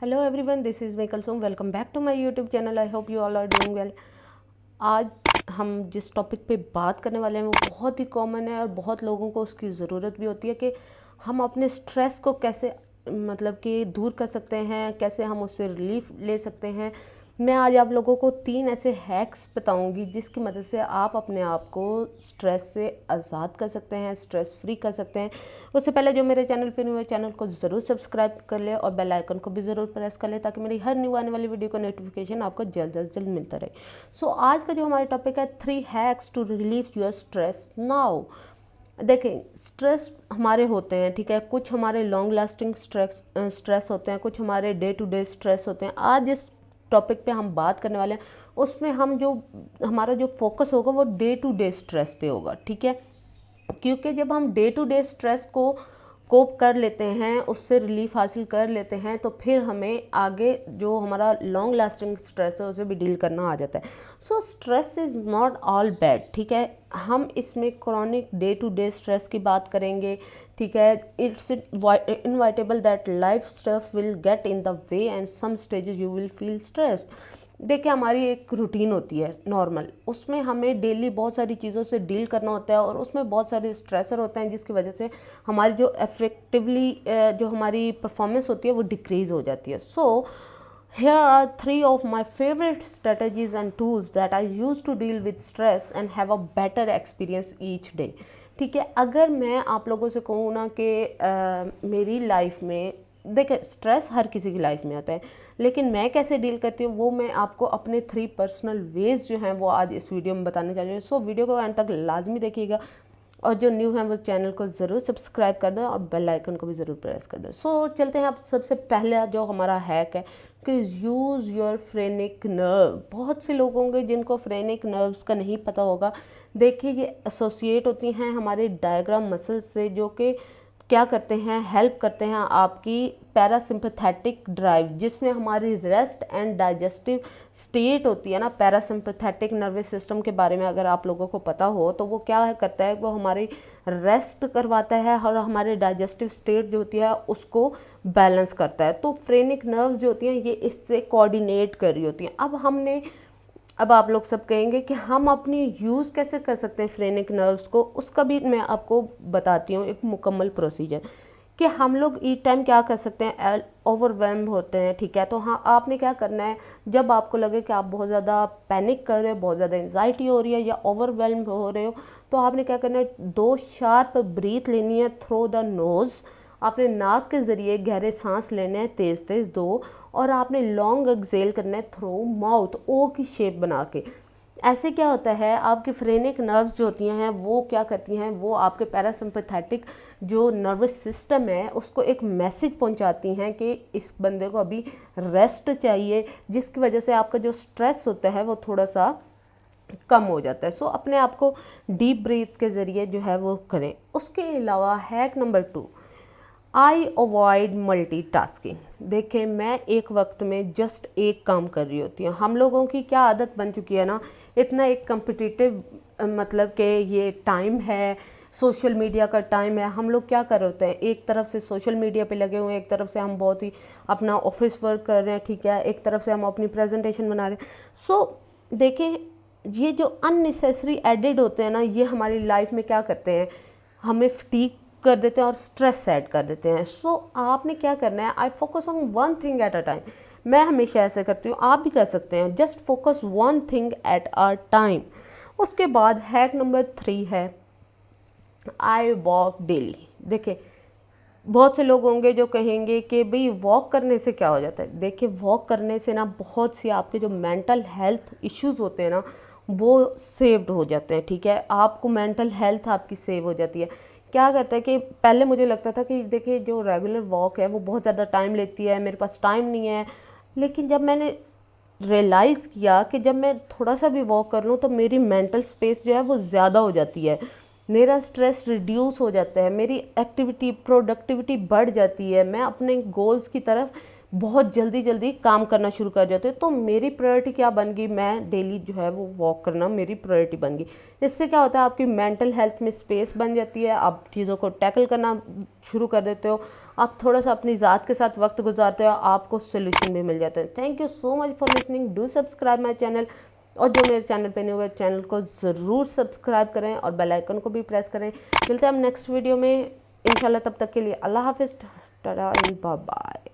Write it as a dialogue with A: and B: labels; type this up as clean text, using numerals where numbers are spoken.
A: Hello everyone, this is me Kulsum. Welcome back to my YouTube channel. I hope you all are doing well. आज हम जिस topic पे बात करने वाले हैं वो बहुत ही कॉमन है और बहुत लोगों को उसकी ज़रूरत भी होती है कि हम अपने स्ट्रेस को कैसे मतलब कि दूर कर सकते हैं, कैसे हम उससे रिलीफ ले सकते हैं। मैं आज आप लोगों को 3 ऐसे हैक्स बताऊंगी जिसकी मदद से आप अपने आप को स्ट्रेस से आज़ाद कर सकते हैं, स्ट्रेस फ्री कर सकते हैं। उससे पहले जो मेरे चैनल पे न्यू है, चैनल को ज़रूर सब्सक्राइब कर ले और बेल आइकन को भी ज़रूर प्रेस कर ले ताकि मेरी हर न्यू आने वाली वीडियो का नोटिफिकेशन आपको जल्द से जल्द मिलता रहे। सो आज का जो हमारा टॉपिक है 3 hacks to relieve your stress now. देखें, स्ट्रेस हमारे होते हैं, ठीक है। कुछ हमारे लॉन्ग लास्टिंग स्ट्रेस होते हैं, कुछ हमारे डे टू डे स्ट्रेस होते हैं। आज जिस टॉपिक पे हम बात करने वाले हैं उसमें हम जो हमारा जो फोकस होगा वो डे टू डे स्ट्रेस पे होगा, ठीक है। क्योंकि जब हम डे टू डे स्ट्रेस को कोप कर लेते हैं, उससे रिलीफ हासिल कर लेते हैं, तो फिर हमें आगे जो हमारा लॉन्ग लास्टिंग स्ट्रेस है उसे भी डील करना आ जाता है। So stress is not all bad, ठीक है। हम इसमें chronic day to day stress की बात करेंगे, ठीक है। It's inevitable that life stuff will get in the way and some stages you will feel stress. देखिए, हमारी एक रूटीन होती है नॉर्मल, उसमें हमें डेली बहुत सारी चीज़ों से डील करना होता है और उसमें बहुत सारे स्ट्रेसर होते हैं जिसकी वजह से हमारी जो इफेक्टिवली जो हमारी परफॉर्मेंस होती है वो डिक्रीज़ हो जाती है। सो here are 3 of my favorite strategies and tools that I use to deal with stress and have a better experience each day। ठीक है, अगर मैं आप लोगों से कहूँ ना कि मेरी लाइफ में, देखिए स्ट्रेस हर किसी की लाइफ में आता है, लेकिन मैं कैसे डील करती हूँ वो मैं आपको अपने 3 पर्सनल वेज जो हैं वो आज इस वीडियो में बताने जा रही हूँ। सो वीडियो को एंड तक लाजमी देखिएगा और जो न्यू है वो चैनल को ज़रूर सब्सक्राइब कर दो और बेल आइकन को भी ज़रूर प्रेस कर दो। सो चलते हैं अब सबसे पहला जो हमारा हैक है कि यूज़ योर फ्रेनिक नर्व। बहुत से लोग होंगे जिनको फ्रेनिक नर्व्स का नहीं पता होगा। देखिए, ये एसोसिएट होती हैं हमारे डायग्राम मसल से, जो कि क्या करते हैं, हेल्प करते हैं आपकी पैरासिम्पथेटिक ड्राइव, जिसमें हमारी रेस्ट एंड डाइजेस्टिव स्टेट होती है ना। पैरासिम्पथेटिक नर्वस सिस्टम के बारे में अगर आप लोगों को पता हो तो वो क्या करता है, वो हमारी रेस्ट करवाता है और हमारे डाइजेस्टिव स्टेट जो होती है उसको बैलेंस करता है। तो फ्रेनिक नर्व जो होती हैं ये इससे कोऑर्डिनेट कर रही होती हैं। अब आप लोग सब कहेंगे कि हम अपनी यूज़ कैसे कर सकते हैं फ्रेनिक नर्व्स को, उसका भी मैं आपको बताती हूँ एक मुकम्मल प्रोसीजर कि हम लोग ई टाइम क्या कर सकते हैं। ओवरवेल्म होते हैं, ठीक है। तो हाँ, आपने क्या करना है, जब आपको लगे कि आप बहुत ज़्यादा पैनिक कर रहे हो, बहुत ज़्यादा एंजाइटी हो रही है या ओवरवेल्म हो रहे हो, तो आपने क्या करना है, 2 शार्प ब्रीथ लेनी है थ्रू द नोज़। आपने नाक के ज़रिए गहरे सांस लेने हैं, तेज़ तेज़ 2, और आपने लॉन्ग एक्सेल करना है थ्रू माउथ, ओ की शेप बना के। ऐसे क्या होता है, आपकी फ्रेनिक नर्व्स जो होती हैं वो क्या करती हैं, वो आपके पैरासिम्पथेटिक जो नर्वस सिस्टम है उसको एक मैसेज पहुंचाती हैं कि इस बंदे को अभी रेस्ट चाहिए, जिसकी वजह से आपका जो स्ट्रेस होता है वो थोड़ा सा कम हो जाता है। सो अपने आप को डीप ब्रीथ के ज़रिए जो है वो करें। उसके अलावा hack number 2, I avoid multitasking. देखिए, मैं एक वक्त में जस्ट एक काम कर रही होती हूँ। हम लोगों की क्या आदत बन चुकी है ना, इतना एक कम्पिटिटिव मतलब कि ये टाइम है, सोशल मीडिया का टाइम है। हम लोग क्या कर रहे होते हैं, एक तरफ से सोशल मीडिया पे लगे हुए हैं, एक तरफ से हम बहुत ही अपना ऑफिस वर्क कर रहे हैं, ठीक है, एक तरफ से हम अपनी प्रेजेंटेशन बना रहे हैं। सो देखें, ये जो अननेसेसरी एडेड होते हैं ना, ये हमारी लाइफ में क्या करते हैं, हमें फटीग कर देते हैं और स्ट्रेस ऐड कर देते हैं। सो आपने क्या करना है, I focus on one thing at a time. मैं हमेशा ऐसे करती हूँ, आप भी कर सकते हैं। Just focus one thing at a time. उसके बाद हैक नंबर 3 है आई वॉक डेली। देखिए, बहुत से लोग होंगे जो कहेंगे कि भाई वॉक करने से क्या हो जाता है। देखिए, वॉक करने से ना बहुत सी आपके जो मेंटल हेल्थ इश्यूज होते हैं ना वो सेव्ड हो जाते हैं, ठीक है। आपको मेंटल हेल्थ आपकी सेव हो जाती है। क्या करता है कि पहले मुझे लगता था कि देखिए जो रेगुलर वॉक है वो बहुत ज़्यादा टाइम लेती है, मेरे पास टाइम नहीं है। लेकिन जब मैंने रियलाइज़ किया कि जब मैं थोड़ा सा भी वॉक कर लूँ तो मेरी मेंटल स्पेस जो है वो ज़्यादा हो जाती है, मेरा स्ट्रेस रिड्यूस हो जाता है, मेरी एक्टिविटी प्रोडक्टिविटी बढ़ जाती है, मैं अपने गोल्स की तरफ बहुत जल्दी जल्दी काम करना शुरू कर जाते हो। तो मेरी प्रायोरिटी क्या बन गई, मैं डेली जो है वो वॉक करना मेरी प्रायोरिटी बन गई। इससे क्या होता है, आपकी मेंटल हेल्थ में स्पेस बन जाती है, आप चीज़ों को टैकल करना शुरू कर देते हो, आप थोड़ा सा अपनी ज़ात के साथ वक्त गुजारते हो, आपको सोल्यूशन भी मिल जाता है। Thank you so much for listening, do subscribe my channel. और जो मेरे चैनल पे नहीं हुए, चैनल को ज़रूर सब्सक्राइब करें और बेल आइकन को भी प्रेस करें। मिलते हैं हम नेक्स्ट वीडियो में इंशाल्लाह, तब तक के लिए अल्लाह हाफिज़, टाटा एंड बाय बाय।